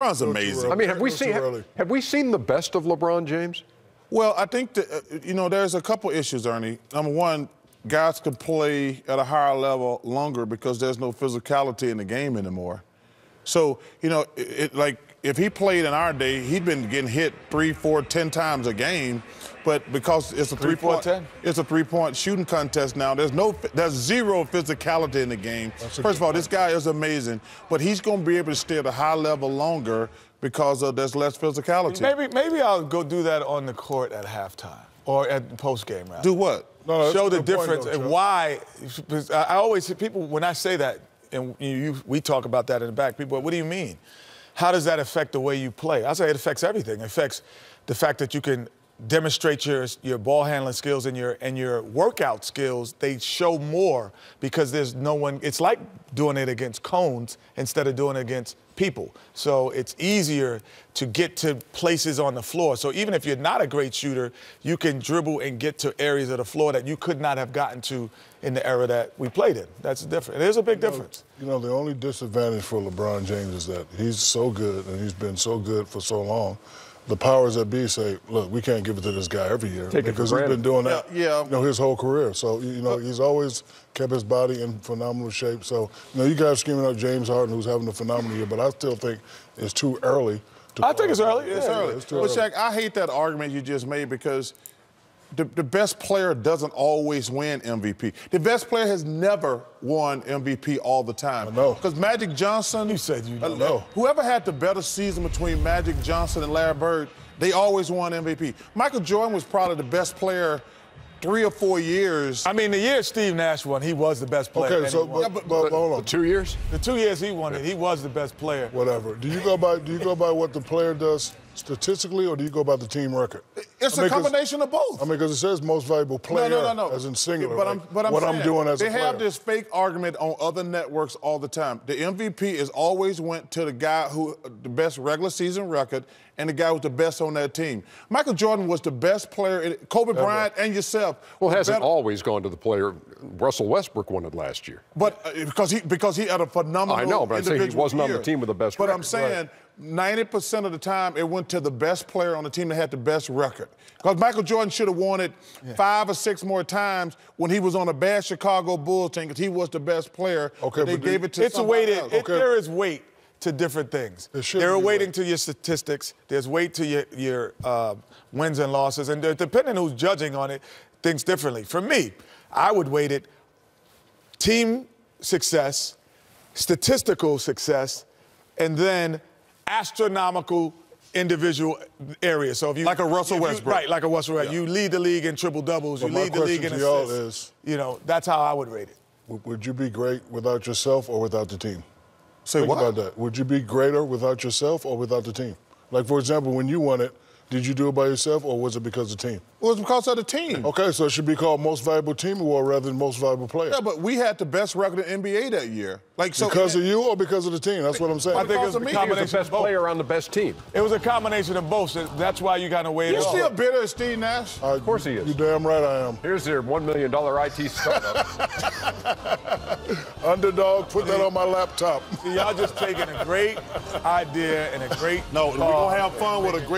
LeBron's amazing. I mean, have we seen the best of LeBron James? Well, I think that, there's a couple issues, Ernie. Number one, guys can play at a higher level longer because there's no physicality in the game anymore. So, like if he played in our day, he'd been getting hit 3, 4, 10 times a game. But because it's a three-point shooting contest now, there's zero physicality in the game. First of all, this guy is amazing, but he's going to be able to stay at a high level longer because there's less physicality. Maybe I'll go do that on the court at halftime or at post-game, rather. Do what? No, show the difference and why. I always see people, when I say that, and we talk about that in the back, people, what do you mean? How does that affect the way you play? I say it affects everything. It affects the fact that you can demonstrate your ball handling skills and your workout skills. They show more because there's no one. It's like doing it against cones instead of doing it against people. So it's easier to get to places on the floor. So even if you're not a great shooter, you can dribble and get to areas of the floor that you could not have gotten to in the era that we played in. That's different. There's a big difference. The only disadvantage for LeBron James is that he's so good and he's been so good for so long. The powers that be say, look, we can't give it to this guy every year because he's been doing that his whole career. So, he's always kept his body in phenomenal shape. So, you guys screaming out James Harden, who's having a phenomenal year, but I still think it's too early. I think it's early. It's early. But, Shaq, I hate that argument you just made because the best player doesn't always win MVP. The best player has never won MVP all the time. I know. Because Magic Johnson... You said you don't know. Whoever had the better season between Magic Johnson and Larry Bird, they always won MVP. Michael Jordan was probably the best player 3 or 4 years. I mean, the year Steve Nash won, he was the best player. Okay, so but hold on. The 2 years? The 2 years he won it, he was the best player. Whatever. Do you go by what the player does statistically, or do you go by the team record? It's a combination of both. Because it says most valuable player, no. as in singular. But I'm doing as a player. They have this fake argument on other networks all the time. The MVP is always went to the guy who the best regular season record and the guy who's the best on that team. Michael Jordan was the best player. Kobe Bryant and yourself. Well, hasn't always gone to the player. Russell Westbrook won it last year. But because he had a phenomenal. I know, but I'm saying he wasn't on the team with the best record. But I'm saying 90% of the time it went to the best player on the team that had the best record. Because Michael Jordan should have won it 5 or 6 more times when he was on a bad Chicago Bulls team because he was the best player. Okay, they gave it to it's somebody else. Okay. There is weight to different things. There are weighting to your statistics. There's weight to your wins and losses. And depending on who's judging on it, thinks differently. For me, I would weight it team success, statistical success, and then astronomical individual areas. So if you like a Russell Westbrook, right? Like a Russell Westbrook, you lead the league in triple doubles. You lead the league in assists. That's how I would rate it. Would you be great without yourself or without the team? Say Think what? about that. Would you be greater without yourself or without the team? Like, for example, when you won it, did you do it by yourself or was it because of the team? It was because of the team. Okay, so it should be called Most Valuable Team Award rather than Most Valuable Player. Yeah, but we had the best record in the NBA that year. Because of you or because of the team? That's what I'm saying. I think it was a combination. He was the best player on the best team. It was a combination of both. So that's why you got to weigh it. You're still bitter as Steve Nash? Of course he is. You're damn right I am. Here's their $1 million IT startup. Underdog, put that on my laptop. See, y'all just taking a great idea and a great No, we're going to have fun with a great